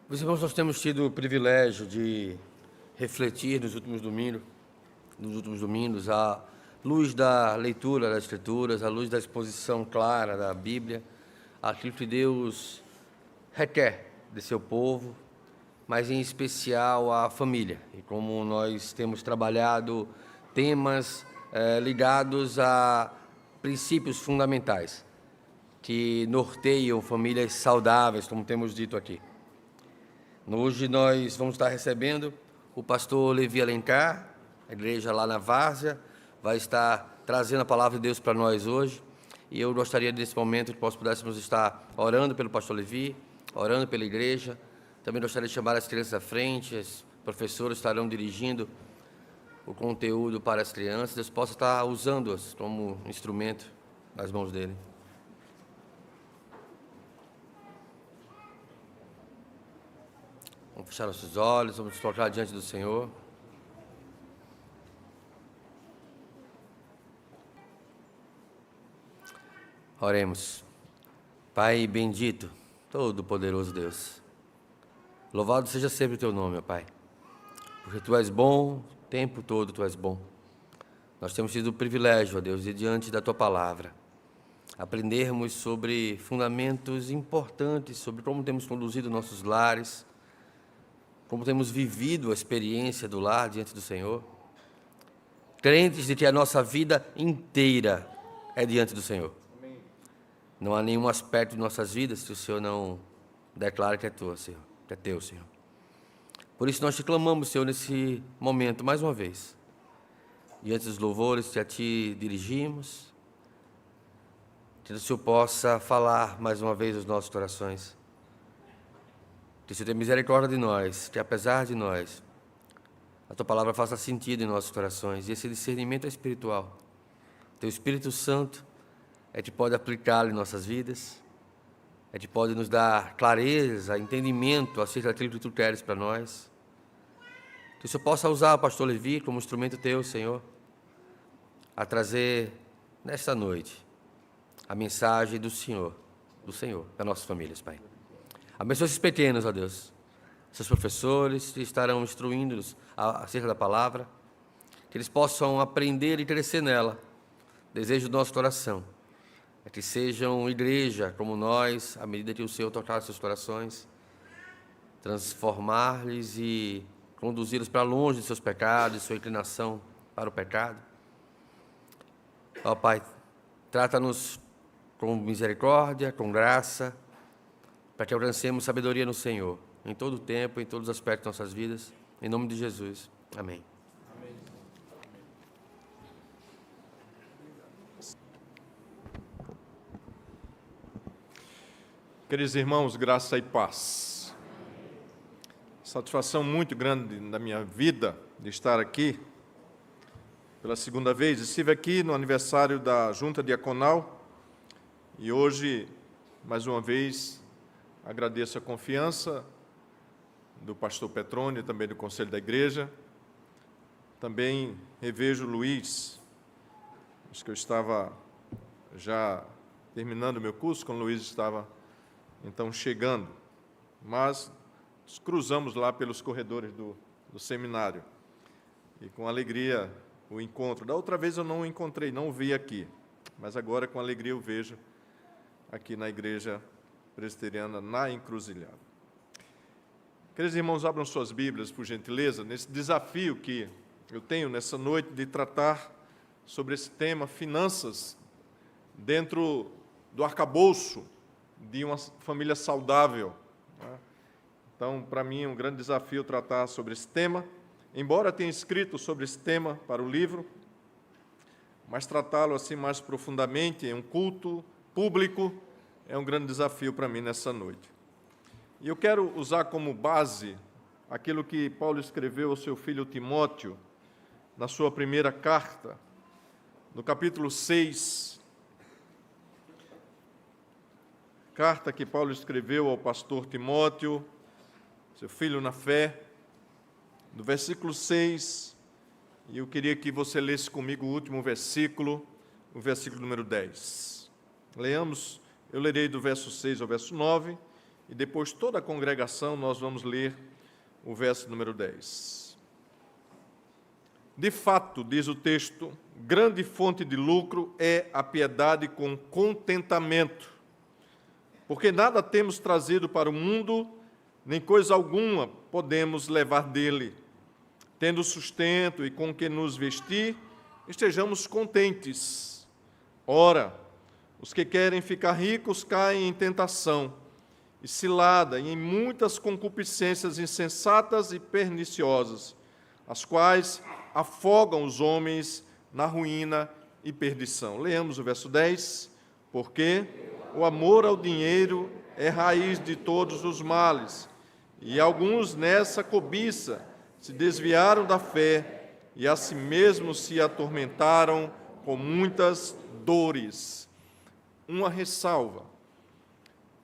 Meus irmãos, nós temos tido o privilégio de refletir nos últimos domingos, à luz da leitura das Escrituras, à luz da exposição clara da Bíblia, aquilo que Deus requer de seu povo, mas em especial a família. E como nós temos trabalhado temas ligados a princípios fundamentais que norteiam famílias saudáveis, como temos dito aqui. Hoje nós vamos estar recebendo o pastor Levi Alencar, a igreja lá na Várzea, vai estar trazendo a palavra de Deus para nós hoje. E eu gostaria, nesse momento, que nós pudéssemos estar orando pelo pastor Levi, orando pela igreja. Também gostaria de chamar as crianças à frente, os professores estarão dirigindo o conteúdo para as crianças. Deus possa estar usando-as como instrumento nas mãos dele. Vamos fechar nossos olhos, vamos nos colocar diante do Senhor. Oremos. Pai bendito, todo-poderoso Deus, louvado seja sempre o teu nome, ó Pai, porque tu és bom, o tempo todo tu és bom. Nós temos tido o privilégio, ó Deus, de diante da tua palavra, aprendermos sobre fundamentos importantes, sobre como temos conduzido nossos lares, como temos vivido a experiência do lar diante do Senhor, crentes de que a nossa vida inteira é diante do Senhor. Amém. Não há nenhum aspecto de nossas vidas que o Senhor não declara que é tua, Senhor, que é teu, Senhor. Por isso nós te clamamos, Senhor, nesse momento, mais uma vez, diante dos louvores que a ti dirigimos, que o Senhor possa falar mais uma vez os nossos corações. Que o Senhor tenha misericórdia de nós, que apesar de nós, a Tua palavra faça sentido em nossos corações. E esse discernimento é espiritual. Teu Espírito Santo é que pode aplicá-lo em nossas vidas, é que pode nos dar clareza, entendimento acerca daquilo que Tu queres para nós. Que o Senhor possa usar o pastor Levi como instrumento Teu, Senhor, a trazer nesta noite a mensagem do Senhor, das nossas famílias, Pai. Abençoe esses pequenos, ó Deus, seus professores que estarão instruindo-nos acerca da palavra, que eles possam aprender e crescer nela. Desejo do nosso coração é que sejam igreja como nós, à medida que o Senhor tocar seus corações, transformar-lhes e conduzi-los para longe de seus pecados, de sua inclinação para o pecado. Ó Pai, trata-nos com misericórdia, com graça, para que alcancemos sabedoria no Senhor, em todo o tempo, em todos os aspectos de nossas vidas, em nome de Jesus. Amém. Amém. Queridos irmãos, graça e paz. Satisfação muito grande na minha vida de estar aqui pela segunda vez. Estive aqui no aniversário da Junta Diaconal e hoje, mais uma vez, agradeço a confiança do pastor Petrônio, também do Conselho da Igreja. Também revejo o Luiz. Acho que eu estava já terminando o meu curso, quando o Luiz estava, então, chegando. Mas nos cruzamos lá pelos corredores do seminário. E com alegria o encontro. Da outra vez eu não o encontrei, não o vi aqui. Mas agora, com alegria, eu vejo aqui na Igreja Presbiteriana na Encruzilhada. Queridos irmãos, abram suas Bíblias, por gentileza, nesse desafio que eu tenho nessa noite de tratar sobre esse tema, finanças, dentro do arcabouço de uma família saudável. Então, para mim, é um grande desafio tratar sobre esse tema, embora tenha escrito sobre esse tema para o livro, mas tratá-lo assim mais profundamente em um culto público é um grande desafio para mim nessa noite. E eu quero usar como base aquilo que Paulo escreveu ao seu filho Timóteo, na sua primeira carta, no capítulo 6, carta que Paulo escreveu ao pastor Timóteo, seu filho na fé, no versículo 6, e eu queria que você lesse comigo o último versículo, o versículo número 10. Leamos. Eu lerei do verso 6 ao verso 9, e depois toda a congregação nós vamos ler o verso número 10. De fato, diz o texto, grande fonte de lucro é a piedade com contentamento, porque nada temos trazido para o mundo, nem coisa alguma podemos levar dele. Tendo sustento e com que nos vestir, estejamos contentes. Ora, os que querem ficar ricos caem em tentação e cilada e em muitas concupiscências insensatas e perniciosas, as quais afogam os homens na ruína e perdição. Leamos o verso 10. Porque o amor ao dinheiro é raiz de todos os males, e alguns nessa cobiça se desviaram da fé e a si mesmos se atormentaram com muitas dores. Uma ressalva.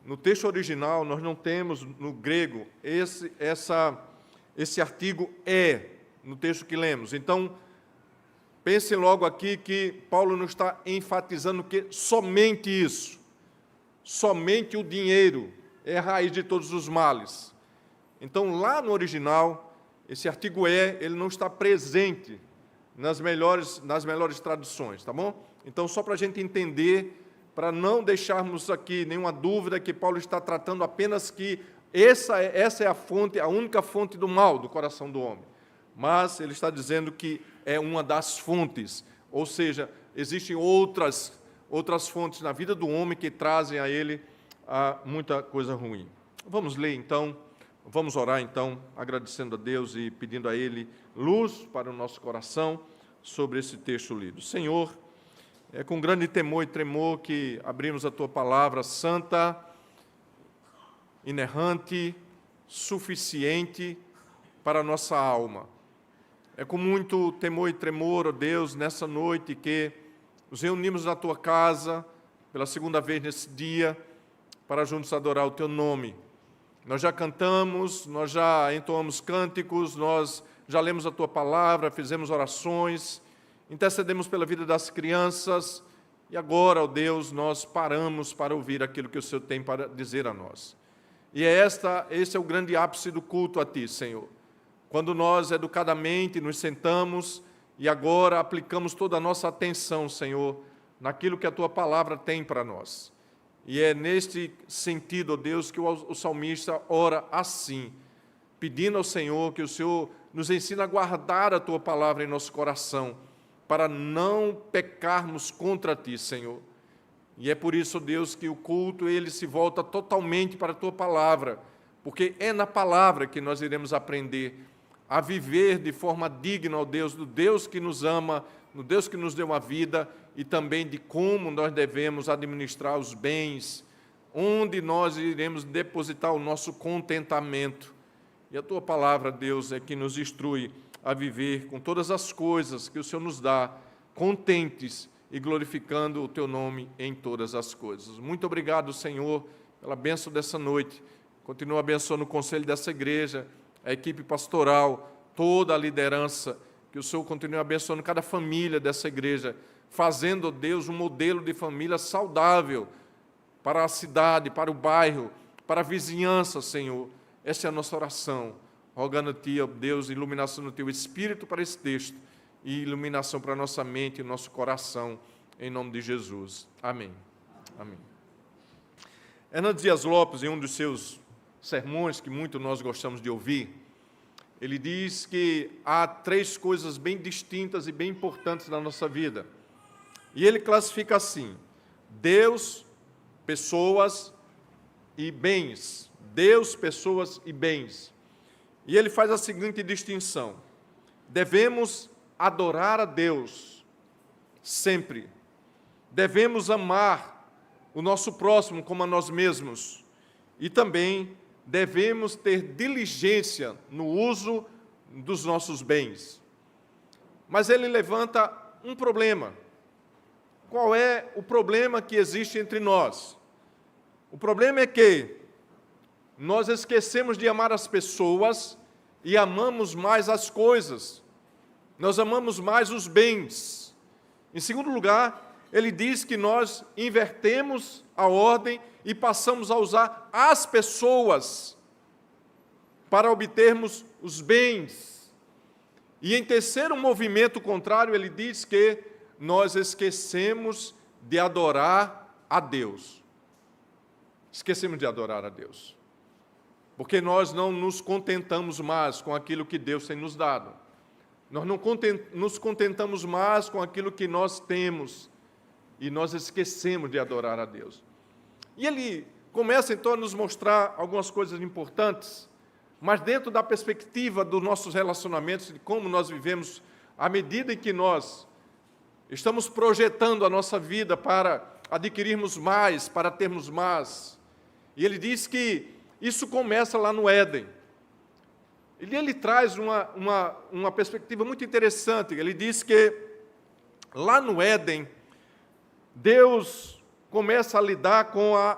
No texto original, nós não temos no grego esse artigo é, no texto que lemos. Então, pense logo aqui que Paulo não está enfatizando que somente isso, somente o dinheiro é a raiz de todos os males. Então, lá no original, esse artigo ele não está presente nas melhores traduções, tá bom? Então, só para a gente entender, para não deixarmos aqui nenhuma dúvida que Paulo está tratando apenas que essa é a fonte, a única fonte do mal do coração do homem. Mas ele está dizendo que é uma das fontes, ou seja, existem outras fontes na vida do homem que trazem a ele muita coisa ruim. Vamos ler então, vamos orar então, agradecendo a Deus e pedindo a Ele luz para o nosso coração sobre esse texto lido. Senhor, é com grande temor e tremor que abrimos a Tua palavra santa, inerrante, suficiente para a nossa alma. É com muito temor e tremor, ó Deus, nessa noite que nos reunimos na Tua casa, pela segunda vez nesse dia, para juntos adorar o Teu nome. Nós já cantamos, nós já entoamos cânticos, nós já lemos a Tua palavra, fizemos orações, intercedemos pela vida das crianças, e agora, ó Deus, nós paramos para ouvir aquilo que o Senhor tem para dizer a nós. E esse é o grande ápice do culto a Ti, Senhor. Quando nós, educadamente, nos sentamos e agora aplicamos toda a nossa atenção, Senhor, naquilo que a Tua palavra tem para nós. E é neste sentido, ó Deus, que o salmista ora assim, pedindo ao Senhor que o Senhor nos ensine a guardar a Tua palavra em nosso coração, para não pecarmos contra Ti, Senhor. E é por isso, ó Deus, que o culto ele se volta totalmente para a Tua palavra, porque é na palavra que nós iremos aprender a viver de forma digna, ó Deus, do Deus que nos ama, do Deus que nos deu uma vida, e também de como nós devemos administrar os bens, onde nós iremos depositar o nosso contentamento. E a Tua palavra, Deus, é que nos instrui a viver com todas as coisas que o Senhor nos dá, contentes e glorificando o Teu nome em todas as coisas. Muito obrigado, Senhor, pela bênção dessa noite. Continua abençoando o conselho dessa igreja, a equipe pastoral, toda a liderança, que o Senhor continue abençoando cada família dessa igreja, fazendo, Deus, um modelo de família saudável para a cidade, para o bairro, para a vizinhança, Senhor. Essa é a nossa oração, rogando a Ti, ó Deus, iluminação do Teu Espírito para esse texto e iluminação para a nossa mente e nosso coração, em nome de Jesus. Amém. Amém. Hernando Dias Lopes, em um dos seus sermões que muito nós gostamos de ouvir, ele diz que há 3 coisas bem distintas e bem importantes na nossa vida. E ele classifica assim: Deus, pessoas e bens. Deus, pessoas e bens. E ele faz a seguinte distinção: devemos adorar a Deus sempre. Devemos amar o nosso próximo como a nós mesmos. E também devemos ter diligência no uso dos nossos bens. Mas ele levanta um problema. Qual é o problema que existe entre nós? O problema é que nós esquecemos de amar as pessoas e amamos mais as coisas. Nós amamos mais os bens. Em segundo lugar, ele diz que nós invertemos a ordem e passamos a usar as pessoas para obtermos os bens. E em terceiro movimento contrário, ele diz que nós esquecemos de adorar a Deus. Esquecemos de adorar a Deus. Porque nós não nos contentamos mais com aquilo que Deus tem nos dado. Nós não nos contentamos mais com aquilo que nós temos. E nós esquecemos de adorar a Deus. E ele começa então a nos mostrar algumas coisas importantes, mas dentro da perspectiva dos nossos relacionamentos, de como nós vivemos, à medida em que nós estamos projetando a nossa vida para adquirirmos mais, para termos mais. E ele diz que isso começa lá no Éden. E ele traz uma perspectiva muito interessante. Ele diz que lá no Éden, Deus começa a lidar com a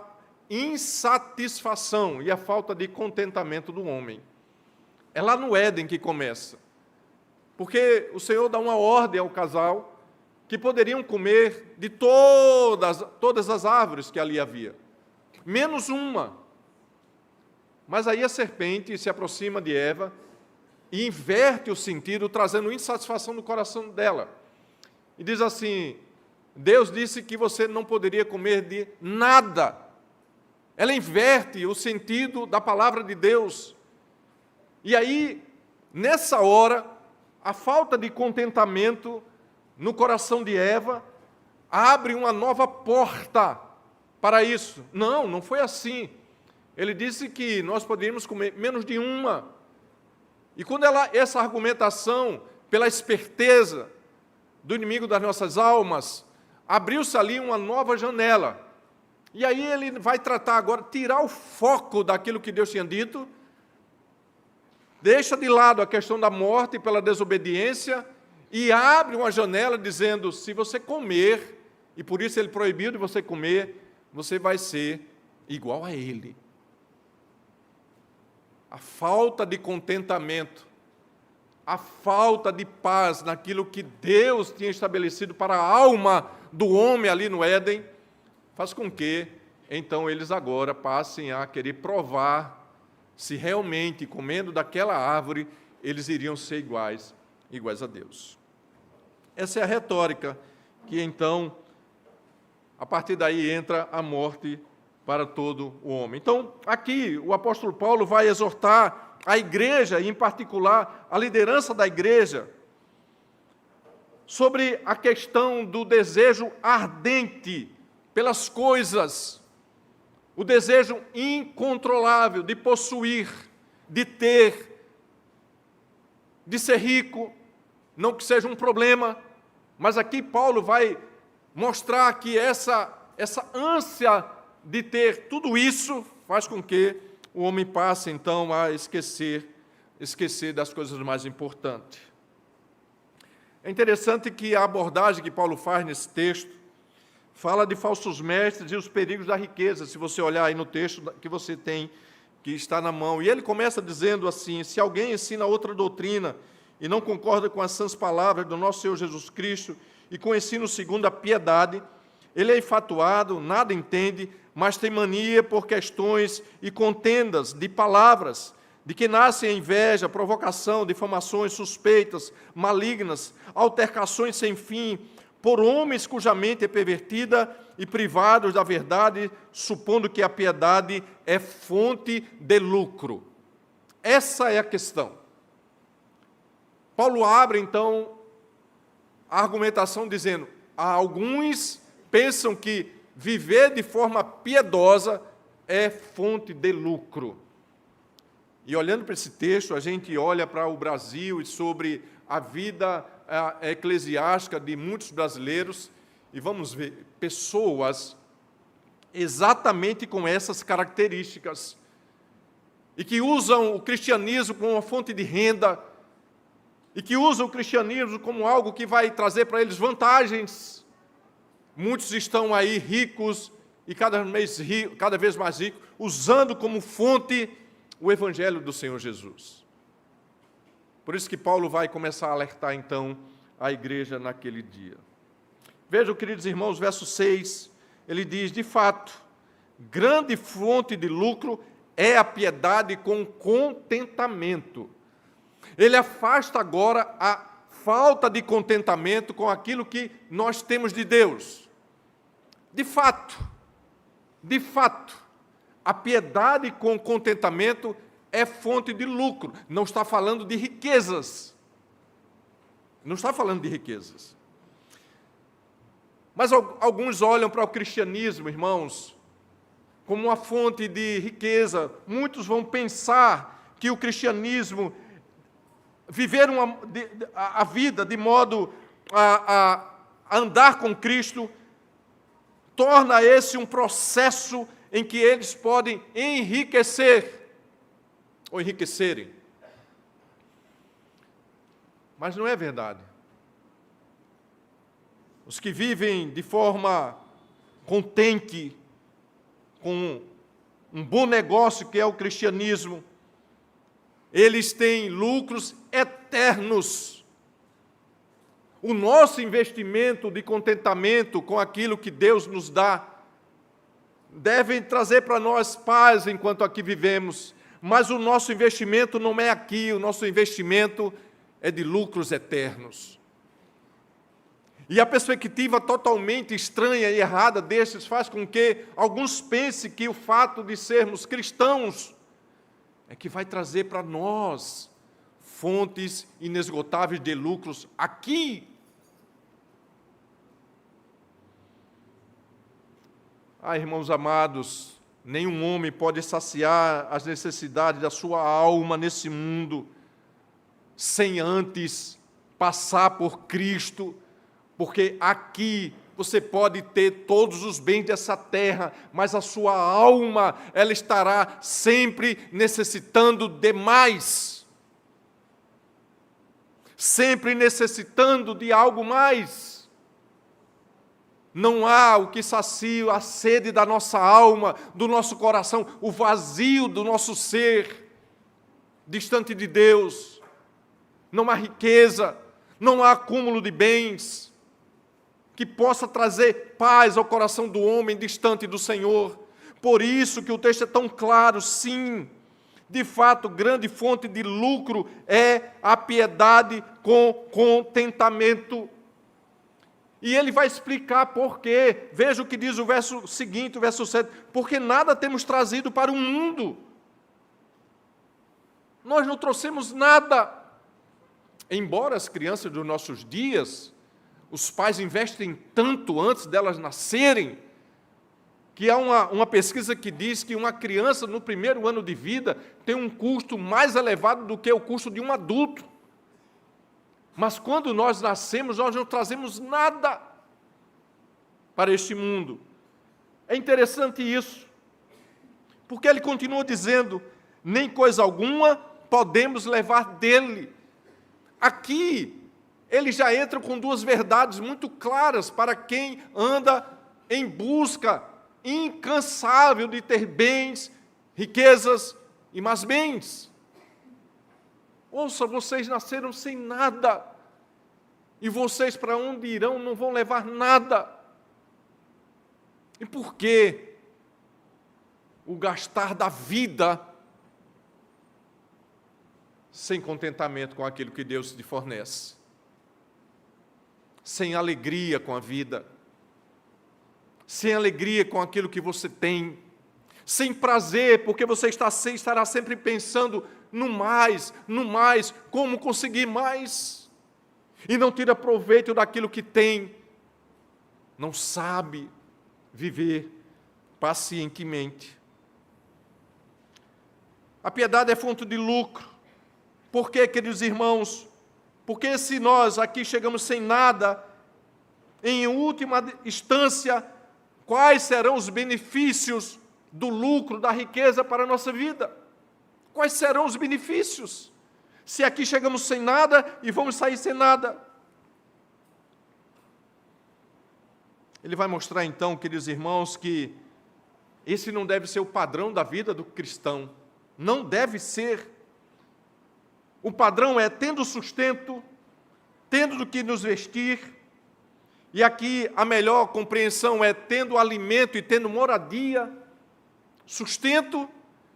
insatisfação e a falta de contentamento do homem. É lá no Éden que começa. Porque o Senhor dá uma ordem ao casal que poderiam comer de todas as árvores que ali havia, menos uma. Mas aí a serpente se aproxima de Eva e inverte o sentido, trazendo insatisfação no coração dela. E diz assim: Deus disse que você não poderia comer de nada. Ela inverte o sentido da palavra de Deus. E aí, nessa hora, a falta de contentamento no coração de Eva abre uma nova porta para isso. Não foi assim. Ele disse que nós poderíamos comer menos de uma. E quando essa argumentação, pela esperteza do inimigo das nossas almas, abriu-se ali uma nova janela. E aí ele vai tratar agora, tirar o foco daquilo que Deus tinha dito, deixa de lado a questão da morte pela desobediência e abre uma janela dizendo: se você comer, e por isso ele proibiu de você comer, você vai ser igual a ele. A falta de contentamento, a falta de paz naquilo que Deus tinha estabelecido para a alma do homem ali no Éden, faz com que, então, eles agora passem a querer provar se realmente, comendo daquela árvore, eles iriam ser iguais a Deus. Essa é a retórica que, então, a partir daí entra a morte para todo o homem. Então, aqui, o apóstolo Paulo vai exortar a igreja, e em particular, a liderança da igreja, sobre a questão do desejo ardente pelas coisas, o desejo incontrolável de possuir, de ter, de ser rico, não que seja um problema, mas aqui Paulo vai mostrar que essa ânsia de ter tudo isso faz com que o homem passe, então, a esquecer das coisas mais importantes. É interessante que a abordagem que Paulo faz nesse texto fala de falsos mestres e os perigos da riqueza, se você olhar aí no texto que você tem, que está na mão. E ele começa dizendo assim: se alguém ensina outra doutrina e não concorda com as sãs palavras do nosso Senhor Jesus Cristo e com o ensino segundo a piedade, ele é infatuado, nada entende, mas tem mania por questões e contendas de palavras, de que nascem a inveja, provocação, difamações, suspeitas, malignas, altercações sem fim, por homens cuja mente é pervertida e privados da verdade, supondo que a piedade é fonte de lucro. Essa é a questão. Paulo abre, então, a argumentação dizendo: alguns pensam que viver de forma piedosa é fonte de lucro. E olhando para esse texto, a gente olha para o Brasil e sobre a vida eclesiástica de muitos brasileiros, e vamos ver pessoas exatamente com essas características, e que usam o cristianismo como uma fonte de renda, e que usam o cristianismo como algo que vai trazer para eles vantagens. Muitos estão aí ricos e cada vez mais ricos, usando como fonte o Evangelho do Senhor Jesus. Por isso que Paulo vai começar a alertar, então, a igreja naquele dia. Vejam, queridos irmãos, verso 6, ele diz: de fato, grande fonte de lucro é a piedade com contentamento. Ele afasta agora a falta de contentamento com aquilo que nós temos de Deus. De fato, a piedade com contentamento é fonte de lucro. Não está falando de riquezas. Não está falando de riquezas. Mas alguns olham para o cristianismo, irmãos, como uma fonte de riqueza. Muitos vão pensar que o cristianismo, viver a vida de modo a andar com Cristo, torna esse um processo em que eles podem enriquecer ou enriquecerem. Mas não é verdade. Os que vivem de forma contente com um bom negócio que é o cristianismo, eles têm lucros eternos. O nosso investimento de contentamento com aquilo que Deus nos dá deve trazer para nós paz enquanto aqui vivemos, mas o nosso investimento não é aqui, o nosso investimento é de lucros eternos. E a perspectiva totalmente estranha e errada destes faz com que alguns pensem que o fato de sermos cristãos é que vai trazer para nós fontes inesgotáveis de lucros aqui. Irmãos amados, nenhum homem pode saciar as necessidades da sua alma nesse mundo sem antes passar por Cristo, porque aqui você pode ter todos os bens dessa terra, mas a sua alma, ela estará sempre necessitando de mais, sempre necessitando de algo mais. Não há o que sacia a sede da nossa alma, do nosso coração, o vazio do nosso ser, distante de Deus. Não há riqueza, não há acúmulo de bens que possa trazer paz ao coração do homem distante do Senhor. Por isso que o texto é tão claro, sim, de fato, grande fonte de lucro é a piedade com contentamento. E ele vai explicar por quê. Veja o que diz o verso seguinte, o verso 7. Porque nada temos trazido para o mundo. Nós não trouxemos nada. Embora as crianças dos nossos dias, os pais investem tanto antes delas nascerem, que há uma pesquisa que diz que uma criança no primeiro ano de vida tem um custo mais elevado do que o custo de um adulto. Mas quando nós nascemos, nós não trazemos nada para este mundo. É interessante isso, porque ele continua dizendo, nem coisa alguma podemos levar dele. Aqui, ele já entra com duas verdades muito claras para quem anda em busca incansável de ter bens, riquezas e mais bens. Ouça, vocês nasceram sem nada, e vocês para onde irão não vão levar nada. E por que o gastar da vida sem contentamento com aquilo que Deus te fornece? Sem alegria com a vida, sem alegria com aquilo que você tem, sem prazer, porque você estará sempre pensando no mais, como conseguir mais, e não tira proveito daquilo que tem, não sabe viver pacientemente. A piedade é fonte de lucro. Por quê, queridos irmãos? Porque se nós aqui chegamos sem nada, em última instância, quais serão os benefícios do lucro, da riqueza para a nossa vida? Quais serão os benefícios? Se aqui chegamos sem nada e vamos sair sem nada. Ele vai mostrar então, queridos irmãos, que esse não deve ser o padrão da vida do cristão. Não deve ser. O padrão é tendo sustento, tendo do que nos vestir, e aqui a melhor compreensão é tendo alimento e tendo moradia. sustento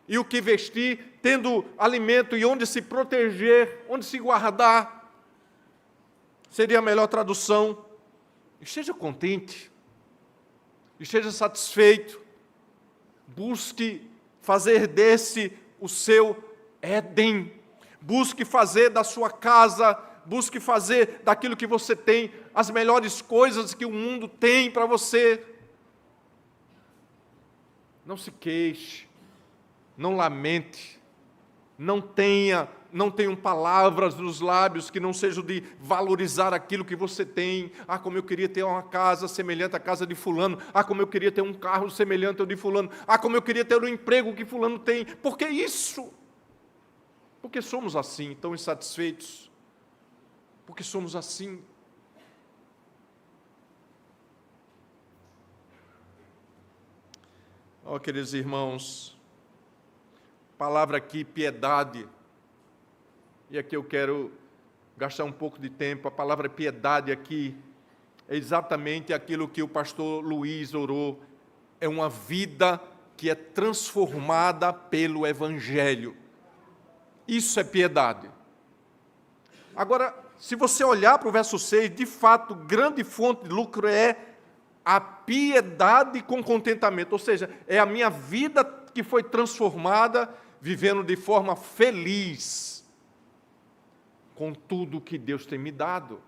e o que vestir, tendo alimento e onde se proteger, onde se guardar. Seria a melhor tradução. Esteja contente, esteja satisfeito, busque fazer desse o seu Éden, busque fazer da sua casa, busque fazer daquilo que você tem, as melhores coisas que o mundo tem para você. Não se queixe, não lamente, não tenham palavras nos lábios que não sejam de valorizar aquilo que você tem. Ah, como eu queria ter uma casa semelhante à casa de fulano. Ah, como eu queria ter um carro semelhante ao de fulano. Ah, como eu queria ter o emprego que fulano tem. Por que isso? Porque somos assim, tão insatisfeitos. Porque somos assim. Ó, queridos irmãos, palavra aqui, piedade. E aqui eu quero gastar um pouco de tempo. A palavra piedade aqui é exatamente aquilo que o pastor Luiz orou. É uma vida que é transformada pelo Evangelho. Isso é piedade. Agora, se você olhar para o verso 6, de fato, grande fonte de lucro é a piedade com contentamento. Ou seja, é a minha vida que foi transformada, vivendo de forma feliz com tudo que Deus tem me dado.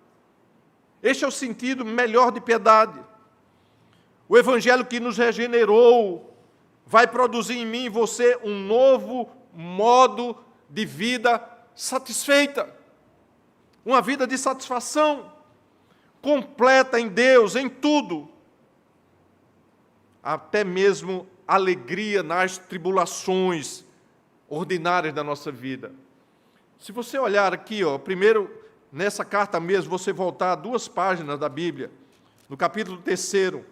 Este é o sentido melhor de piedade. O Evangelho que nos regenerou vai produzir em mim e você um novo modo de vida satisfeita. Uma vida de satisfação completa em Deus, em tudo. Até mesmo alegria nas tribulações ordinárias da nossa vida. Se você olhar aqui, primeiro, nessa carta mesmo, você voltar 2 páginas da Bíblia, no capítulo 3,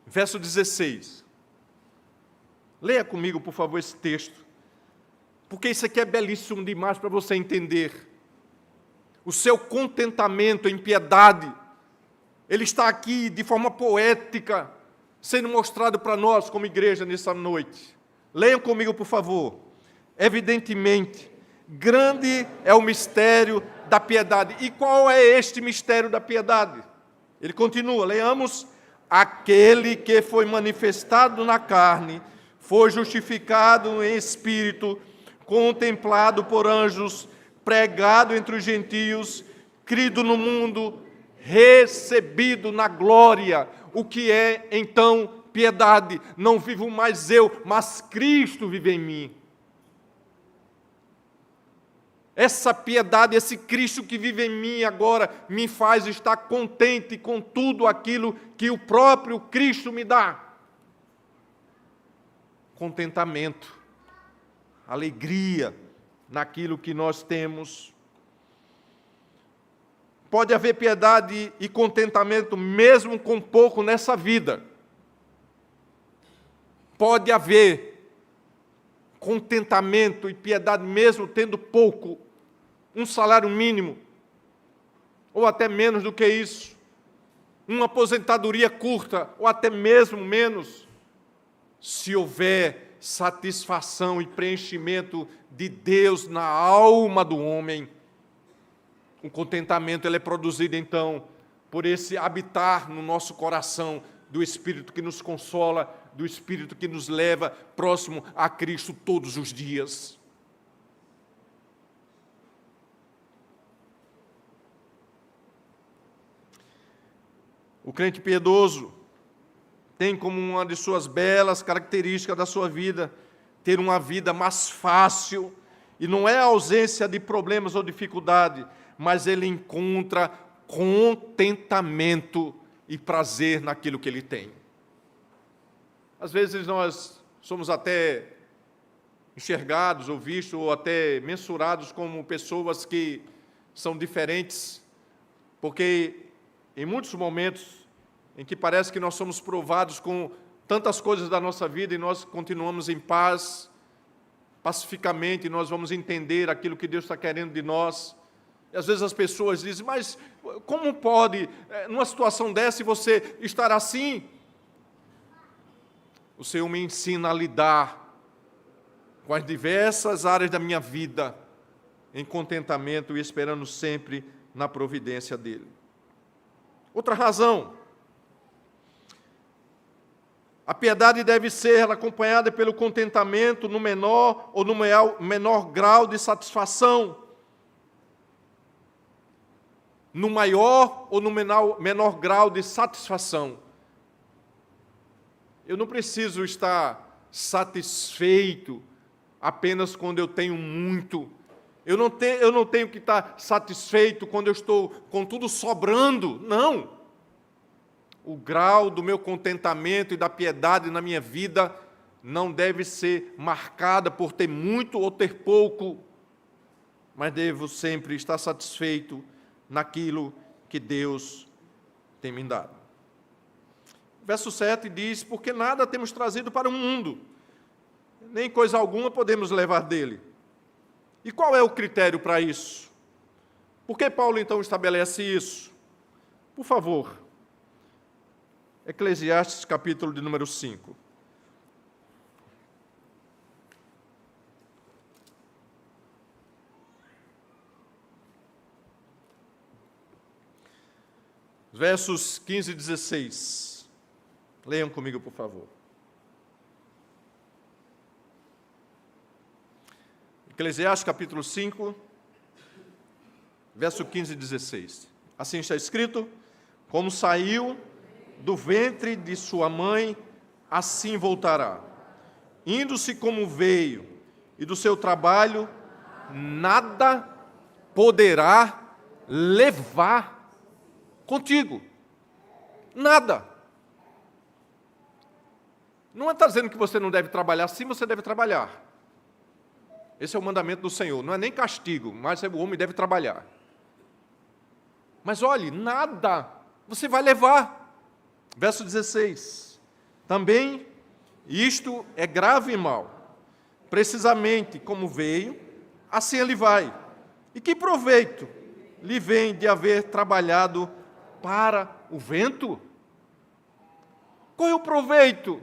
verso 16. Leia comigo, por favor, esse texto, porque isso aqui é belíssimo demais para você entender. O seu contentamento em piedade, ele está aqui de forma poética, sendo mostrado para nós como igreja nessa noite. Leiam comigo, por favor. Evidentemente, grande é o mistério da piedade. E qual é este mistério da piedade? Ele continua, leiamos. Aquele que foi manifestado na carne, foi justificado em espírito, contemplado por anjos, pregado entre os gentios, crido no mundo, recebido na glória. O que é, então, piedade? Não vivo mais eu, mas Cristo vive em mim. Essa piedade, esse Cristo que vive em mim agora, me faz estar contente com tudo aquilo que o próprio Cristo me dá. Contentamento, alegria naquilo que nós temos. Pode haver piedade e contentamento mesmo com pouco nessa vida. Pode haver contentamento e piedade mesmo tendo pouco, um salário mínimo, ou até menos do que isso, uma aposentadoria curta, ou até mesmo menos, se houver satisfação e preenchimento de Deus na alma do homem. O contentamento ele é produzido, então, por esse habitar no nosso coração do Espírito que nos consola, do Espírito que nos leva próximo a Cristo todos os dias. O crente piedoso tem como uma de suas belas características da sua vida ter uma vida mais fácil, e não é a ausência de problemas ou dificuldade, mas ele encontra contentamento e prazer naquilo que ele tem. Às vezes nós somos até enxergados ou vistos ou até mensurados como pessoas que são diferentes, porque em muitos momentos em que parece que nós somos provados com tantas coisas da nossa vida e nós continuamos em paz, pacificamente, nós vamos entender aquilo que Deus está querendo de nós. E às vezes as pessoas dizem, mas como pode, numa situação dessa, você estar assim? O Senhor me ensina a lidar com as diversas áreas da minha vida, em contentamento e esperando sempre na providência dEle. Outra razão, a piedade deve ser acompanhada pelo contentamento no menor ou no menor grau de satisfação. No maior ou no menor grau de satisfação. Eu não preciso estar satisfeito apenas quando eu tenho muito. Eu não tenho que estar satisfeito quando eu estou com tudo sobrando. Não. O grau do meu contentamento e da piedade na minha vida não deve ser marcada por ter muito ou ter pouco, mas devo sempre estar satisfeito naquilo que Deus tem me dado. Verso 7 diz, porque nada temos trazido para o mundo, nem coisa alguma podemos levar dele. E qual é o critério para isso? Por que Paulo então estabelece isso? Por favor, Eclesiastes capítulo de número 5. Versos 15 e 16. Leiam comigo, por favor. Eclesiastes capítulo 5, verso 15 e 16. Assim está escrito, como saiu do ventre de sua mãe, assim voltará. Indo-se como veio, e do seu trabalho nada poderá levar contigo. Nada. Não está dizendo que você não deve trabalhar, sim, você deve trabalhar. Esse é o mandamento do Senhor, não é nem castigo, mas o homem deve trabalhar. Mas olhe, nada você vai levar. Verso 16. Também isto é grave e mal. Precisamente como veio, assim ele vai. E que proveito lhe vem de haver trabalhado para o vento? Qual é o proveito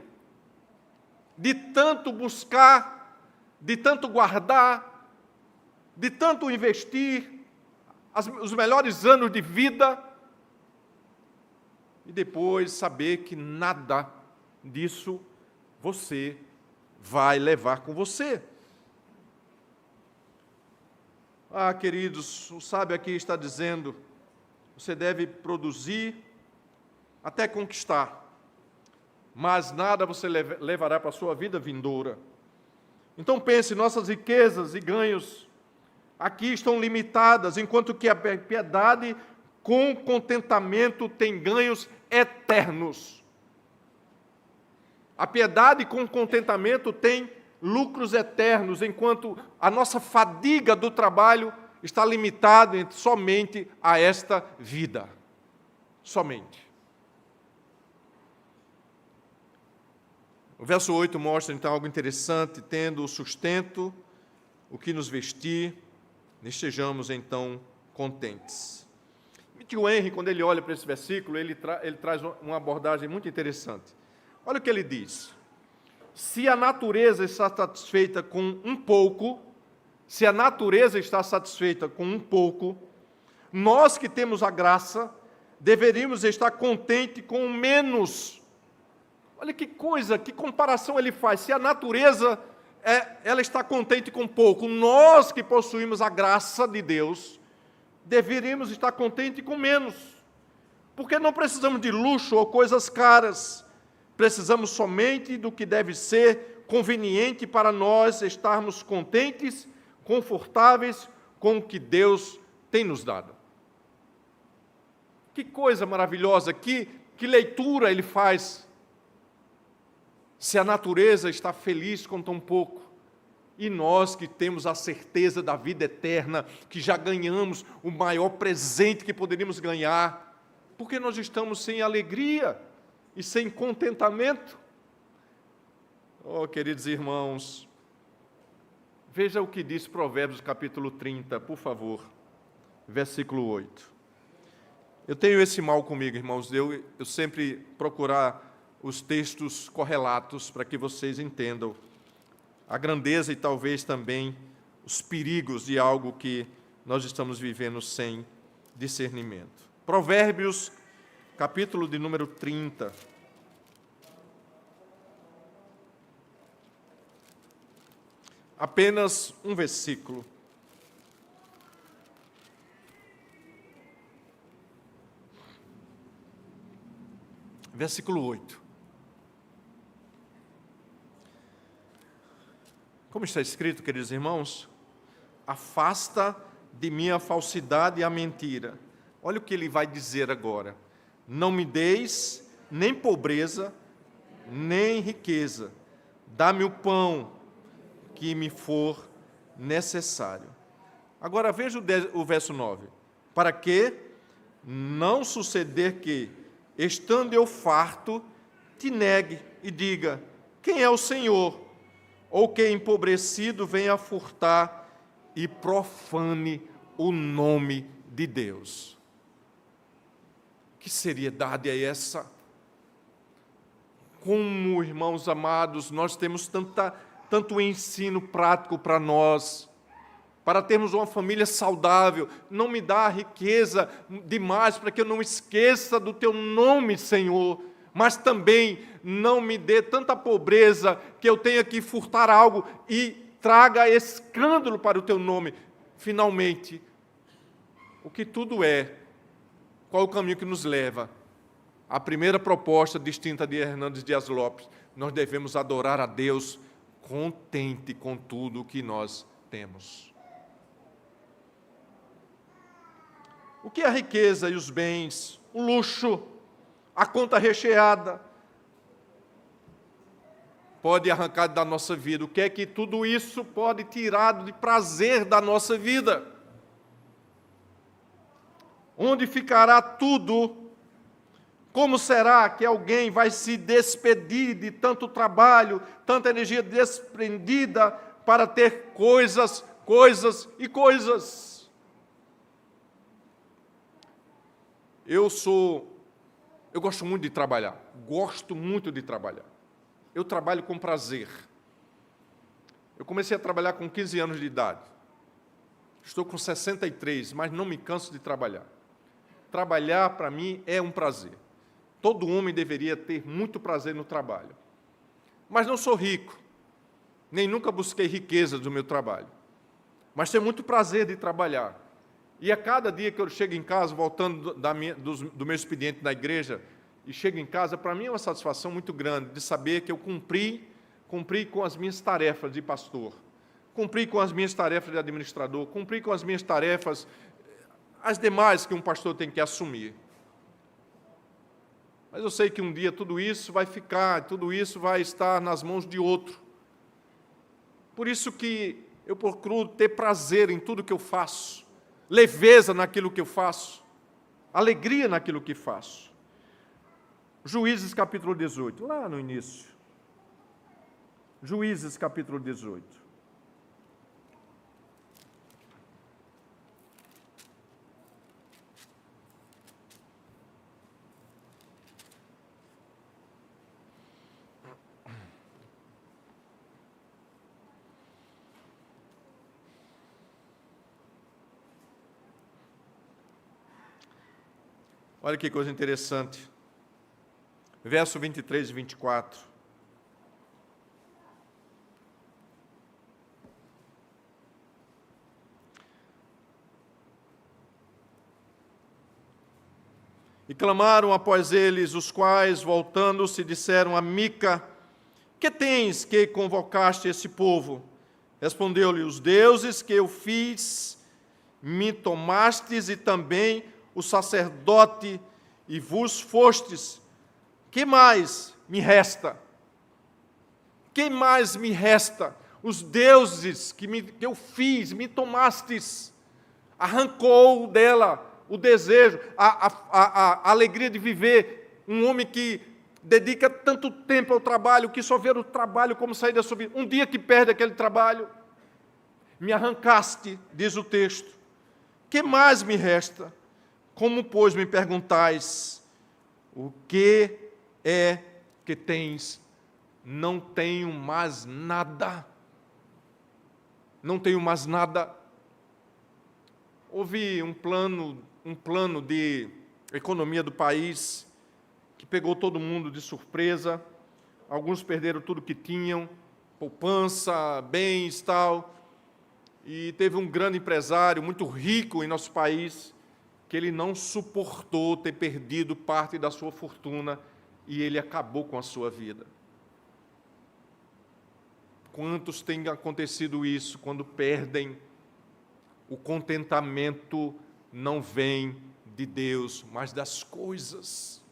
de tanto buscar, de tanto guardar, de tanto investir os melhores anos de vida e depois saber que nada disso você vai levar com você? Ah, queridos, o sábio aqui está dizendo, você deve produzir até conquistar, mas nada você levará para a sua vida vindoura. Então pense, nossas riquezas e ganhos aqui estão limitadas, enquanto que a piedade com contentamento tem ganhos eternos. A piedade com contentamento tem lucros eternos, enquanto a nossa fadiga do trabalho está limitada somente a esta vida. Somente. O verso 8 mostra, então, algo interessante, tendo o sustento, o que nos vestir, estejamos, então, contentes. Tio Henry, quando ele olha para esse versículo, ele traz uma abordagem muito interessante. Olha o que ele diz. Se a natureza está satisfeita com um pouco, nós que temos a graça, deveríamos estar contentes com menos. Olha que coisa, que comparação ele faz. Se a natureza ela está contente com pouco, nós que possuímos a graça de Deus, deveríamos estar contentes com menos. Porque não precisamos de luxo ou coisas caras. Precisamos somente do que deve ser conveniente para nós estarmos contentes, confortáveis com o que Deus tem nos dado. Que coisa maravilhosa, que leitura ele faz. Se a natureza está feliz com tão pouco, e nós que temos a certeza da vida eterna, que já ganhamos o maior presente que poderíamos ganhar, por que nós estamos sem alegria e sem contentamento? Oh, queridos irmãos, veja o que diz Provérbios capítulo 30, por favor. versículo 8. Eu tenho esse mal comigo, irmãos, de eu sempre procurar os textos correlatos para que vocês entendam a grandeza e talvez também os perigos de algo que nós estamos vivendo sem discernimento. Provérbios, capítulo de número 30. Apenas um versículo. Versículo 8. Como está escrito, queridos irmãos? Afasta de mim a falsidade e a mentira. Olha o que ele vai dizer agora. Não me deis nem pobreza, nem riqueza. Dá-me o pão que me for necessário. Agora veja o verso 9. Para que não suceder que, estando eu farto, te negue e diga, quem é o Senhor? Ou que empobrecido venha furtar e profane o nome de Deus. Que seriedade é essa? Como, irmãos amados, nós temos tanto ensino prático para nós, para termos uma família saudável. Não me dá riqueza demais para que eu não esqueça do teu nome, Senhor, mas também não me dê tanta pobreza que eu tenha que furtar algo e traga escândalo para o teu nome. Finalmente, o que tudo é, qual o caminho que nos leva? A primeira proposta distinta de Hernandes Dias Lopes: nós devemos adorar a Deus contente com tudo o que nós temos. O que é a riqueza e os bens, o luxo, a conta recheada, pode arrancar da nossa vida? O que é que tudo isso pode tirar de prazer da nossa vida? Onde ficará tudo? Como será que alguém vai se despedir de tanto trabalho, tanta energia desprendida para ter coisas e coisas? Eu gosto muito de trabalhar, Eu trabalho com prazer. Eu comecei a trabalhar com 15 anos de idade. Estou com 63, mas não me canso de trabalhar. Trabalhar, para mim, é um prazer. Todo homem deveria ter muito prazer no trabalho. Mas não sou rico, nem nunca busquei riqueza do meu trabalho. Mas tenho muito prazer de trabalhar. E a cada dia que eu chego em casa, voltando do meu expediente na igreja, e chego em casa, para mim é uma satisfação muito grande de saber que eu cumpri com as minhas tarefas de pastor, cumpri com as minhas tarefas de administrador, cumpri com as minhas tarefas, as demais que um pastor tem que assumir. Mas eu sei que um dia tudo isso vai estar nas mãos de outro. Por isso que eu procuro ter prazer em tudo que eu faço, leveza naquilo que eu faço, alegria naquilo que faço. Juízes capítulo 18, lá no início. Juízes capítulo 18. Olha que coisa interessante. Verso 23 e 24. E clamaram após eles, os quais, voltando-se, disseram a Mica: que tens que convocaste esse povo? Respondeu-lhe: os deuses que eu fiz, me tomastes, e também o sacerdote, e vos fostes. Que mais me resta? Que mais me resta? Os deuses que eu fiz, me tomastes. Arrancou dela o desejo, a alegria de viver. Um homem que dedica tanto tempo ao trabalho, que só vê o trabalho como sair da sua vida. Um dia que perde aquele trabalho, me arrancaste, diz o texto. que mais me resta? Como, pois, me perguntais, o que é que tens? Não tenho mais nada. Não tenho mais nada. Houve um plano de economia do país que pegou todo mundo de surpresa. Alguns perderam tudo que tinham, poupança, bens, tal. E teve um grande empresário, muito rico em nosso país, que ele não suportou ter perdido parte da sua fortuna e ele acabou com a sua vida. Quantos tem acontecido isso quando perdem? O contentamento não vem de Deus, mas das coisas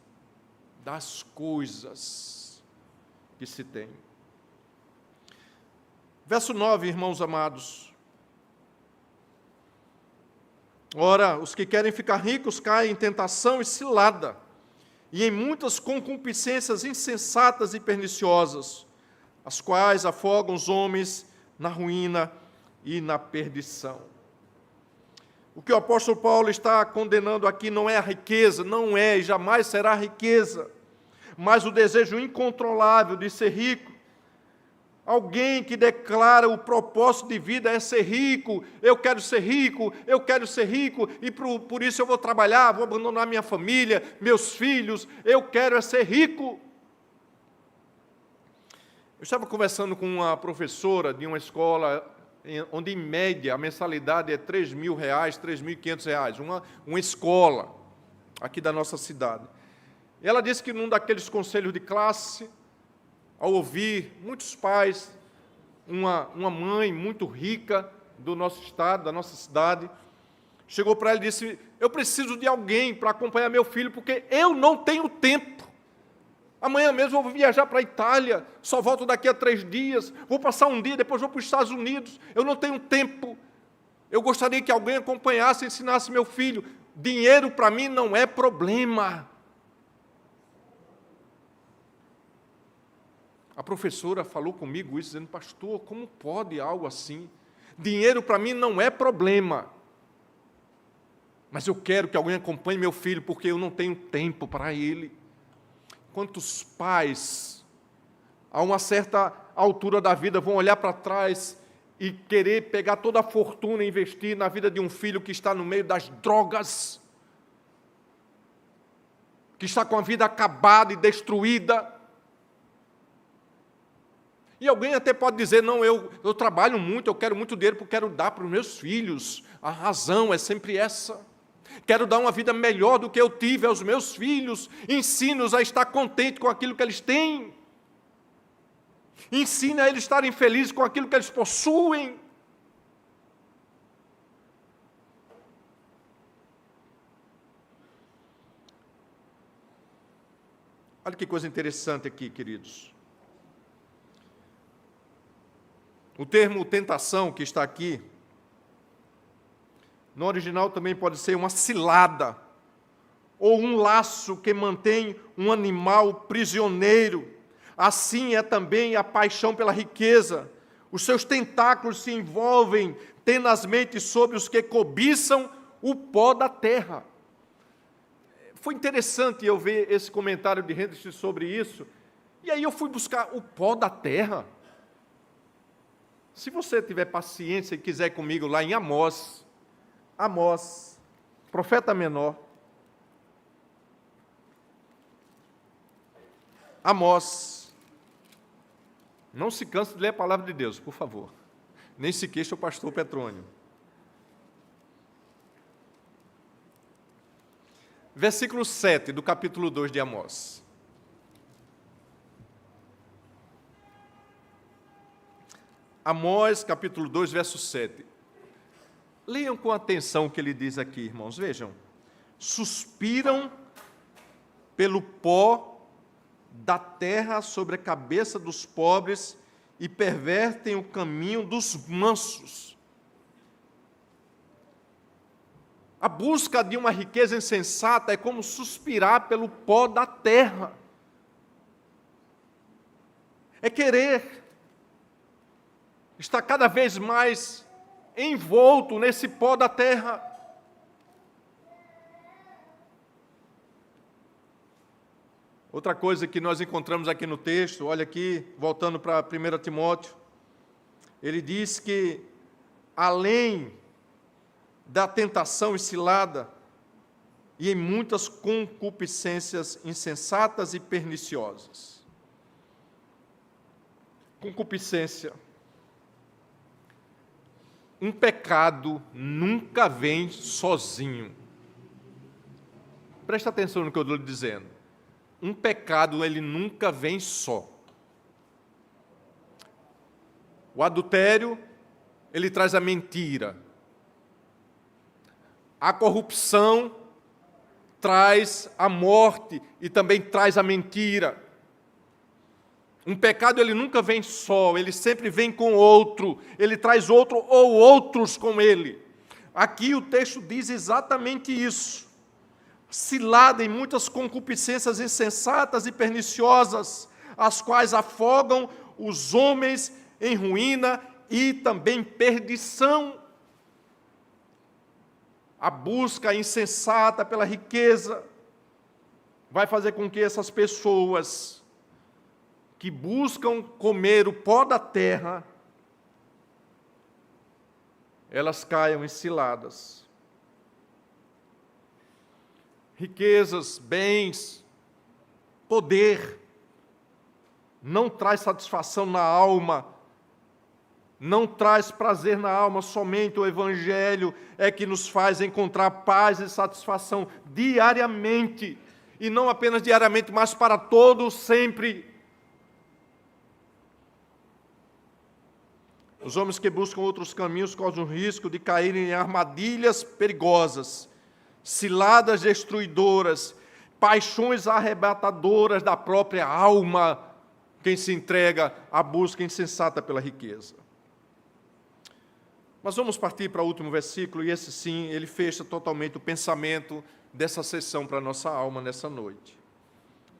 que se tem. Verso 9, irmãos amados. Ora, os que querem ficar ricos caem em tentação e cilada, e em muitas concupiscências insensatas e perniciosas, as quais afogam os homens na ruína e na perdição. O que o apóstolo Paulo está condenando aqui não é a riqueza, não é e jamais será a riqueza, mas o desejo incontrolável de ser rico. Alguém que declara o propósito de vida é ser rico, eu quero ser rico, e por isso eu vou trabalhar, vou abandonar minha família, meus filhos, eu quero é ser rico. Eu estava conversando com uma professora de uma escola onde, em média, a mensalidade é R$3.000, R$3.500, uma escola aqui da nossa cidade. E ela disse que num daqueles conselhos de classe, ao ouvir muitos pais, uma mãe muito rica do nosso estado, da nossa cidade, chegou para ela e disse, eu preciso de alguém para acompanhar meu filho, porque eu não tenho tempo. Amanhã mesmo eu vou viajar para a Itália, só volto daqui a 3 dias, vou passar um dia, depois vou para os Estados Unidos, eu não tenho tempo. Eu gostaria que alguém acompanhasse, ensinasse meu filho. Dinheiro para mim não é problema. A professora falou comigo isso, dizendo, pastor, como pode algo assim? Dinheiro para mim não é problema. Mas eu quero que alguém acompanhe meu filho, porque eu não tenho tempo para ele. Quantos pais, a uma certa altura da vida, vão olhar para trás e querer pegar toda a fortuna e investir na vida de um filho que está no meio das drogas, que está com a vida acabada e destruída. E alguém até pode dizer, não, eu trabalho muito, eu quero muito dinheiro porque quero dar para os meus filhos. A razão é sempre essa. Quero dar uma vida melhor do que eu tive aos meus filhos. Ensino-os a estar contentes com aquilo que eles têm. Ensina a eles a estarem felizes com aquilo que eles possuem. Olha que coisa interessante aqui, queridos. O termo tentação que está aqui, no original também pode ser uma cilada, ou um laço que mantém um animal prisioneiro. Assim é também a paixão pela riqueza. Os seus tentáculos se envolvem tenazmente sobre os que cobiçam o pó da terra. Foi interessante eu ver esse comentário de Hendricks sobre isso, e aí eu fui buscar o pó da terra. Se você tiver paciência e quiser ir comigo lá em Amós, profeta menor, Amós, não se canse de ler a palavra de Deus, por favor, nem se queixe o pastor Petrônio. Versículo 7 do capítulo 2 de Amós. Amós, capítulo 2, verso 7. Leiam com atenção o que ele diz aqui, irmãos. Vejam. Suspiram pelo pó da terra sobre a cabeça dos pobres e pervertem o caminho dos mansos. A busca de uma riqueza insensata é como suspirar pelo pó da terra. É querer estar cada vez mais envolto nesse pó da terra. Outra coisa que nós encontramos aqui no texto, olha aqui, voltando para 1 Timóteo, ele diz que, além da tentação e cilada, e em muitas concupiscências insensatas e perniciosas. Concupiscência. Um pecado nunca vem sozinho. Presta atenção no que eu estou lhe dizendo. Um pecado, ele nunca vem só. O adultério, ele traz a mentira. A corrupção traz a morte e também traz a mentira. Um pecado, ele nunca vem só, ele sempre vem com outro, ele traz outro ou outros com ele. Aqui o texto diz exatamente isso. Cilada em muitas concupiscências insensatas e perniciosas, as quais afogam os homens em ruína e também perdição. A busca insensata pela riqueza vai fazer com que essas pessoas que buscam comer o pó da terra, elas caiam em ciladas. Riquezas, bens, poder, não traz satisfação na alma, não traz prazer na alma, somente o Evangelho é que nos faz encontrar paz e satisfação diariamente, e não apenas diariamente, mas para todos sempre. Os homens que buscam outros caminhos correm o risco de caírem em armadilhas perigosas, ciladas destruidoras, paixões arrebatadoras da própria alma, quem se entrega à busca insensata pela riqueza. Mas vamos partir para o último versículo, e esse sim, ele fecha totalmente o pensamento dessa sessão para a nossa alma nessa noite.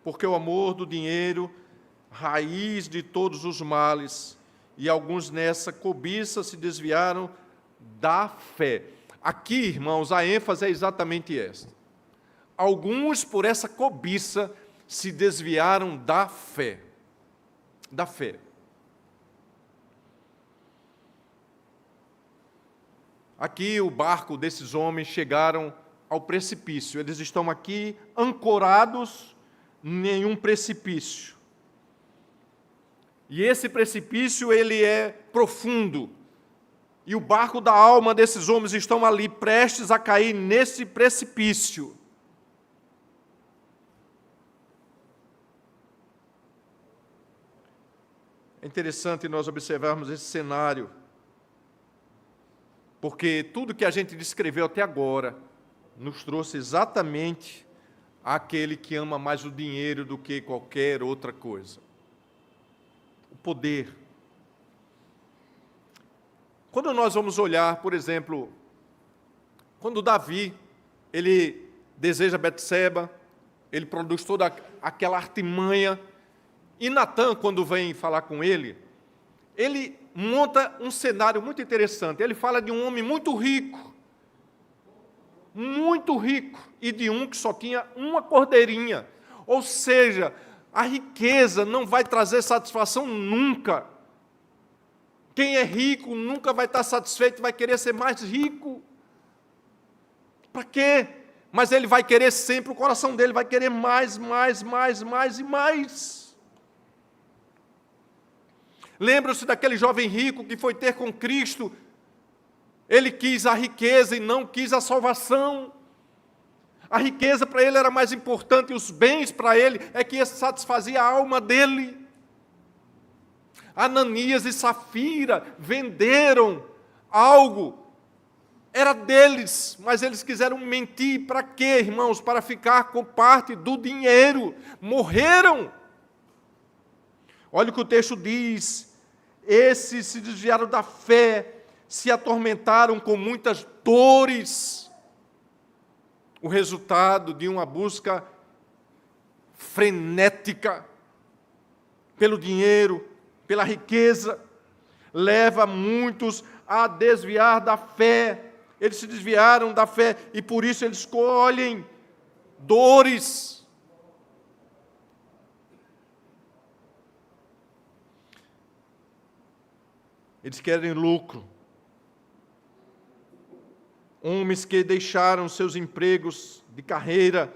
Porque o amor do dinheiro, raiz de todos os males, e alguns nessa cobiça se desviaram da fé. Aqui, irmãos, a ênfase é exatamente esta. Alguns, por essa cobiça, se desviaram da fé. Da fé. Aqui, o barco desses homens chegaram ao precipício. Eles estão aqui ancorados em um precipício. E esse precipício, ele é profundo. E o barco da alma desses homens estão ali, prestes a cair nesse precipício. É interessante nós observarmos esse cenário, porque tudo que a gente descreveu até agora nos trouxe exatamente aquele que ama mais o dinheiro do que qualquer outra coisa. O poder. Quando nós vamos olhar, por exemplo, quando Davi, ele deseja Betseba, ele produz toda aquela artimanha, e Natã, quando vem falar com ele monta um cenário muito interessante. Ele fala de um homem muito rico, e de um que só tinha uma cordeirinha. Ou seja, a riqueza não vai trazer satisfação nunca. Quem é rico nunca vai estar satisfeito, vai querer ser mais rico. Para quê? Mas ele vai querer sempre, o coração dele vai querer mais e mais. Lembra-se daquele jovem rico que foi ter com Cristo. Ele quis a riqueza e não quis a salvação. A riqueza para ele era mais importante, os bens para ele é que satisfazia a alma dele. Ananias e Safira venderam algo, era deles, mas eles quiseram mentir. Para quê, irmãos? Para ficar com parte do dinheiro. Morreram. Olha o que o texto diz: esses se desviaram da fé, se atormentaram com muitas dores. O resultado de uma busca frenética pelo dinheiro, pela riqueza, leva muitos a desviar da fé. Eles se desviaram da fé e por isso eles colhem dores. Eles querem lucro. Homens que deixaram seus empregos de carreira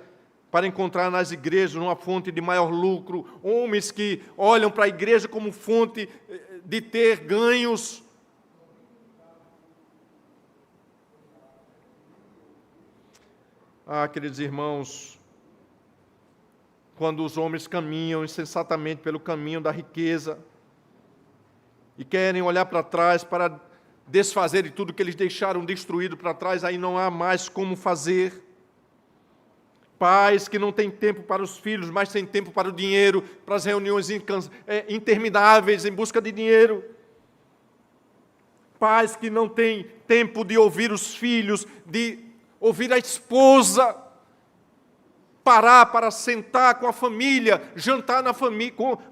para encontrar nas igrejas uma fonte de maior lucro. Homens que olham para a igreja como fonte de ter ganhos. Queridos irmãos, quando os homens caminham insensatamente pelo caminho da riqueza e querem olhar para trás para desfazer de tudo que eles deixaram destruído para trás, aí não há mais como fazer. Pais que não têm tempo para os filhos, mas têm tempo para o dinheiro, para as reuniões intermináveis em busca de dinheiro. Pais que não têm tempo de ouvir os filhos, de ouvir a esposa, parar para sentar com a família, jantar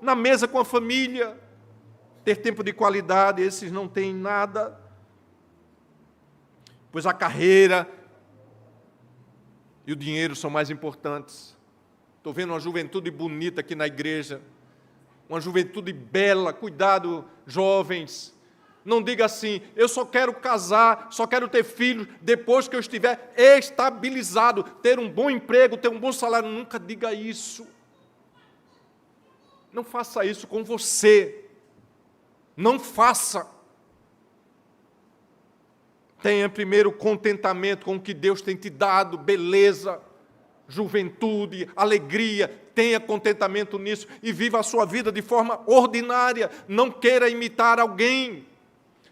na mesa com a família, ter tempo de qualidade. Esses não têm nada, pois a carreira e o dinheiro são mais importantes. Estou vendo uma juventude bonita aqui na igreja, uma juventude bela. Cuidado, jovens. Não diga assim: eu só quero casar, só quero ter filhos depois que eu estiver estabilizado, ter um bom emprego, ter um bom salário. Nunca diga isso. Não faça isso com você. Não faça. Tenha primeiro contentamento com o que Deus tem te dado, beleza, juventude, alegria. Tenha contentamento nisso e viva a sua vida de forma ordinária. Não queira imitar alguém.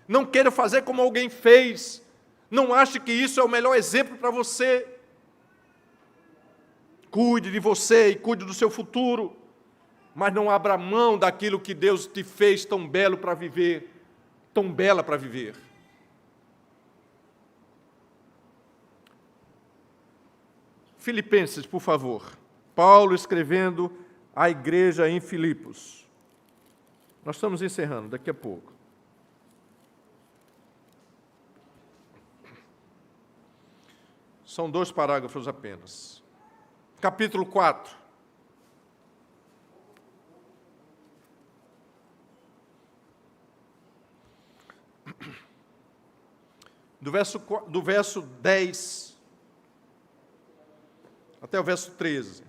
Não queira fazer como alguém fez. Não ache que isso é o melhor exemplo para você. Cuide de você e cuide do seu futuro. Mas não abra mão daquilo que Deus te fez tão belo para viver, tão bela para viver. Filipenses, por favor. Paulo escrevendo à igreja em Filipos. Nós estamos encerrando daqui a pouco. São 2 parágrafos apenas. Capítulo 4. Do verso 10 até o verso 13.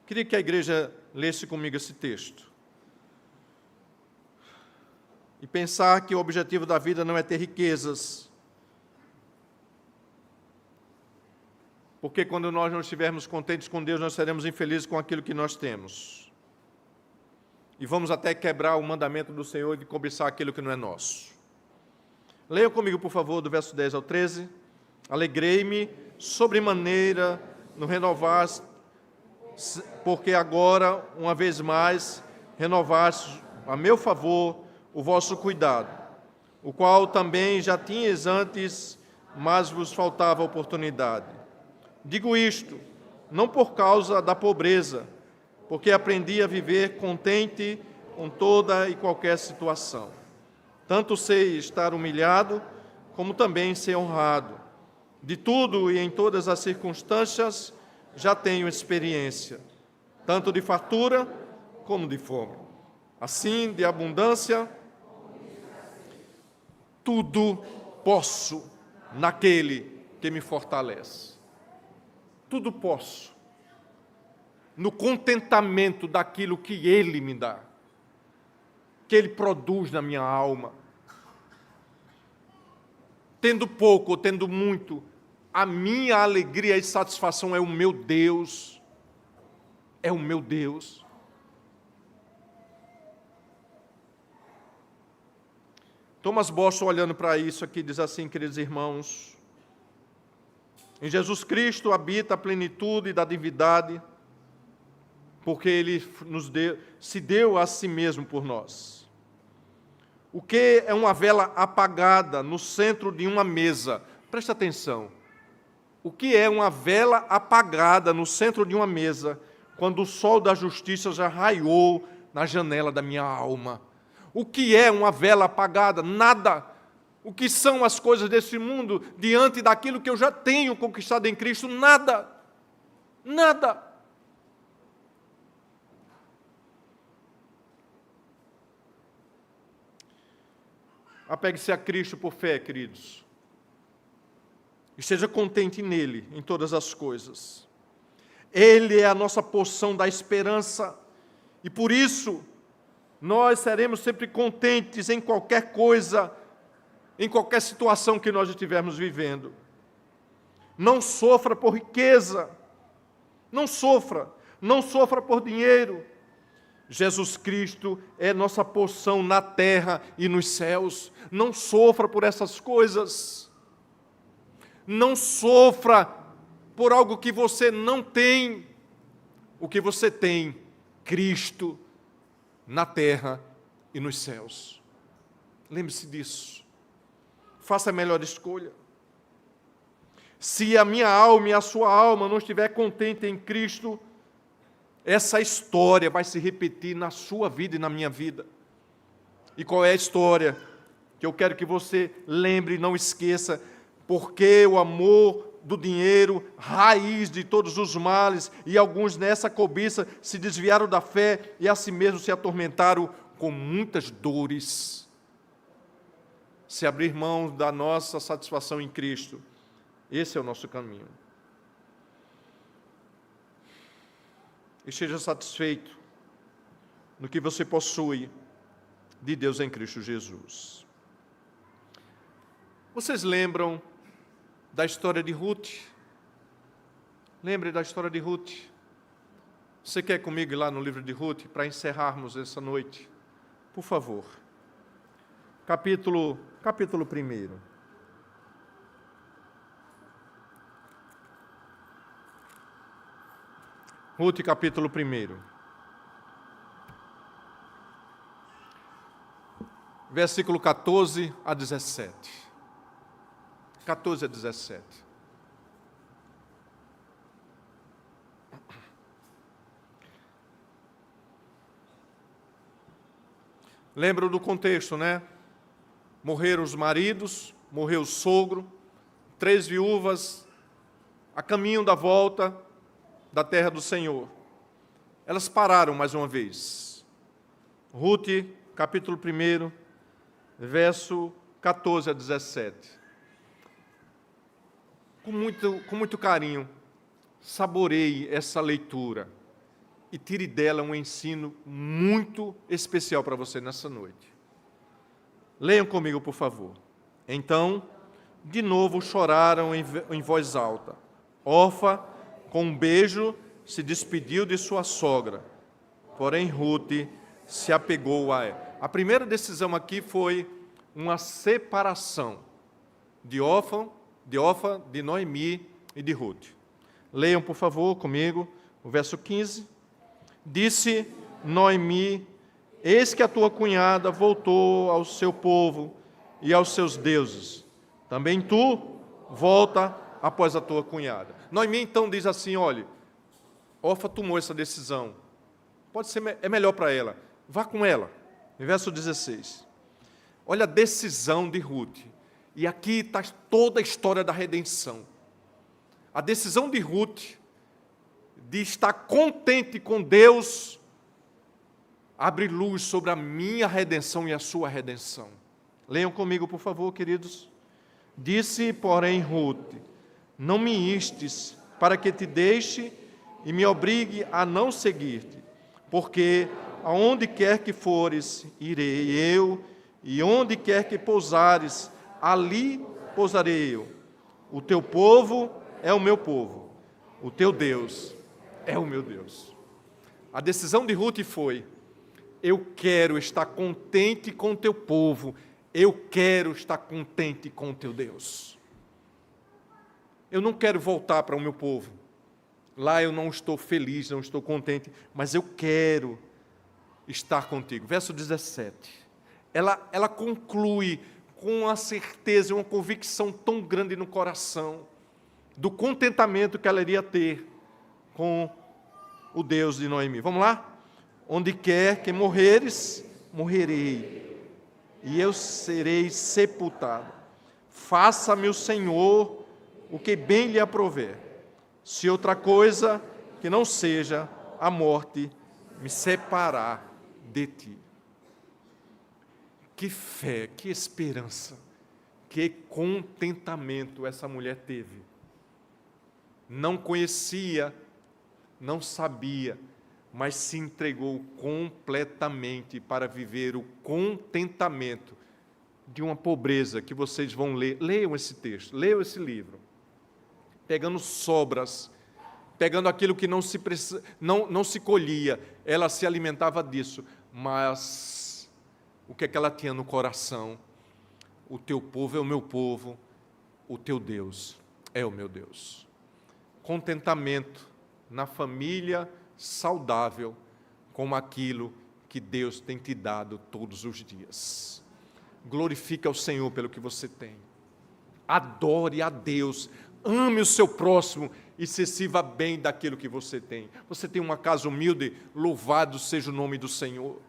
Queria que a igreja lesse comigo esse texto. E pensar que o objetivo da vida não é ter riquezas. Porque quando nós não estivermos contentes com Deus, nós seremos infelizes com aquilo que nós temos. E vamos até quebrar o mandamento do Senhor de cobiçar aquilo que não é nosso. Leiam comigo, por favor, do verso 10 ao 13. Alegrei-me sobremaneira no renovar, porque agora, uma vez mais, renovaste a meu favor o vosso cuidado, o qual também já tinhas antes, mas vos faltava oportunidade. Digo isto, não por causa da pobreza, porque aprendi a viver contente com toda e qualquer situação. Tanto sei estar humilhado, como também ser honrado. De tudo e em todas as circunstâncias já tenho experiência, tanto de fartura como de fome. Assim, de abundância, tudo posso naquele que me fortalece. Tudo posso. No contentamento daquilo que Ele me dá, que Ele produz na minha alma. Tendo pouco ou tendo muito, a minha alegria e satisfação é o meu Deus. É o meu Deus. Thomas Boston, olhando para isso aqui, diz assim, queridos irmãos: em Jesus Cristo habita a plenitude da divindade, porque Ele se deu a si mesmo por nós. O que é uma vela apagada no centro de uma mesa? Preste atenção. O que é uma vela apagada no centro de uma mesa, quando o sol da justiça já raiou na janela da minha alma? O que é uma vela apagada? Nada. O que são as coisas desse mundo diante daquilo que eu já tenho conquistado em Cristo? Nada. Nada. Apegue-se a Cristo por fé, queridos. Esteja contente nele, em todas as coisas. Ele é a nossa porção da esperança. E por isso, nós seremos sempre contentes em qualquer coisa, em qualquer situação que nós estivermos vivendo. Não sofra por riqueza. Não sofra por dinheiro. Jesus Cristo é nossa porção na terra e nos céus. Não sofra por essas coisas. Não sofra por algo que você não tem. O que você tem, Cristo, na terra e nos céus. Lembre-se disso. Faça a melhor escolha. Se a minha alma e a sua alma não estiver contente em Cristo, essa história vai se repetir na sua vida e na minha vida. E qual é a história que eu quero que você lembre e não esqueça? Porque o amor do dinheiro, raiz de todos os males, e alguns nessa cobiça se desviaram da fé e a si mesmos se atormentaram com muitas dores. Se abrir mão da nossa satisfação em Cristo, esse é o nosso caminho. Esteja satisfeito no que você possui de Deus em Cristo Jesus. Vocês lembram da história de Ruth? Lembre da história de Ruth. Você quer comigo ir lá no livro de Ruth para encerrarmos essa noite? Por favor. Capítulo 1. Ruth, capítulo 1. Versículo 14 a 17. 14 a 17. Lembram do contexto, né? Morreram os maridos, morreu o sogro, 3 viúvas a caminho da volta da terra do Senhor. Elas pararam mais uma vez. Ruth, capítulo 1, verso 14 a 17. Com muito carinho, saboreie essa leitura e tire dela um ensino muito especial para você nessa noite. Leiam comigo, por favor. Então, de novo choraram em voz alta. Orfa, com um beijo, se despediu de sua sogra. Porém, Ruth se apegou a ela. A primeira decisão aqui foi uma separação de Orfa, de Noemi e de Ruth. Leiam, por favor, comigo, o verso 15. Disse Noemi: eis que a tua cunhada voltou ao seu povo e aos seus deuses. Também tu volta após a tua cunhada. Noemi então diz assim: olha, Orfa tomou essa decisão. É melhor para ela. Vá com ela. Em verso 16. Olha a decisão de Ruth. E aqui está toda a história da redenção. A decisão de Ruth de estar contente com Deus abre luz sobre a minha redenção e a sua redenção. Leiam comigo, por favor, queridos. Disse, porém, Ruth: não me instes para que te deixe e me obrigue a não seguir-te, porque aonde quer que fores, irei eu, e onde quer que pousares, ali pousarei eu. O teu povo é o meu povo, o teu Deus é o meu Deus. A decisão de Ruth foi: eu quero estar contente com o teu povo, eu quero estar contente com o teu Deus. Eu não quero voltar para o meu povo. Lá eu não estou feliz, não estou contente, mas eu quero estar contigo. Verso 17. Ela conclui com uma certeza, uma convicção tão grande no coração, do contentamento que ela iria ter com o Deus de Noemi. Vamos lá? Onde quer que morreres, morrerei, e eu serei sepultado. Faça-me o Senhor o que bem lhe aprouver, se outra coisa que não seja a morte me separar de ti. Que fé, que esperança, que contentamento essa mulher teve. Não conhecia, não sabia, mas se entregou completamente para viver o contentamento de uma pobreza que vocês vão ler. Leiam esse texto, leiam esse livro. Pegando sobras, pegando aquilo que não se colhia, ela se alimentava disso, mas o que é que ela tinha no coração? O teu povo é o meu povo, o teu Deus é o meu Deus. Contentamento na família saudável, como aquilo que Deus tem te dado todos os dias. Glorifique ao Senhor pelo que você tem. Adore a Deus, ame o seu próximo e se sirva bem daquilo que você tem. Você tem uma casa humilde, louvado seja o nome do Senhor.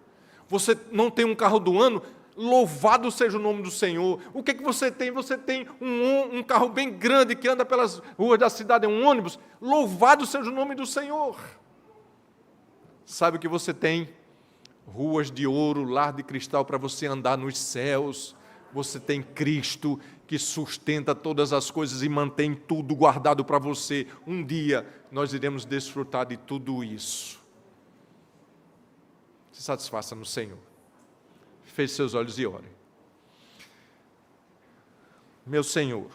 Você não tem um carro do ano, louvado seja o nome do Senhor. O que você tem? Você tem um carro bem grande que anda pelas ruas da cidade, é um ônibus. Louvado seja o nome do Senhor. Sabe o que você tem? Ruas de ouro, lar de cristal para você andar nos céus. Você tem Cristo que sustenta todas as coisas e mantém tudo guardado para você. Um dia nós iremos desfrutar de tudo isso. Se satisfaça no Senhor. Feche seus olhos e ore. Meu Senhor,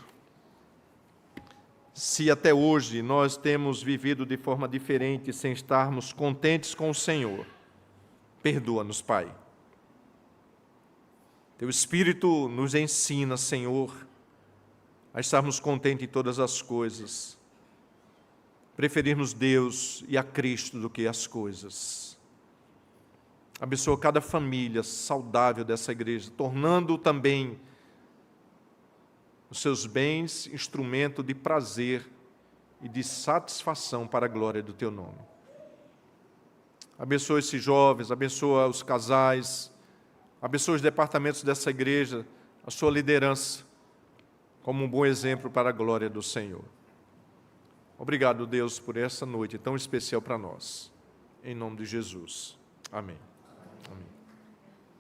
se até hoje nós temos vivido de forma diferente, sem estarmos contentes com o Senhor, perdoa-nos, Pai. Teu Espírito nos ensina, Senhor, a estarmos contentes em todas as coisas, preferirmos Deus e a Cristo do que as coisas. Abençoa cada família saudável dessa igreja, tornando também os seus bens instrumento de prazer e de satisfação para a glória do Teu nome. Abençoa esses jovens, abençoa os casais, abençoa os departamentos dessa igreja, a sua liderança, como um bom exemplo para a glória do Senhor. Obrigado, Deus, por essa noite tão especial para nós. Em nome de Jesus. Amém. Amém.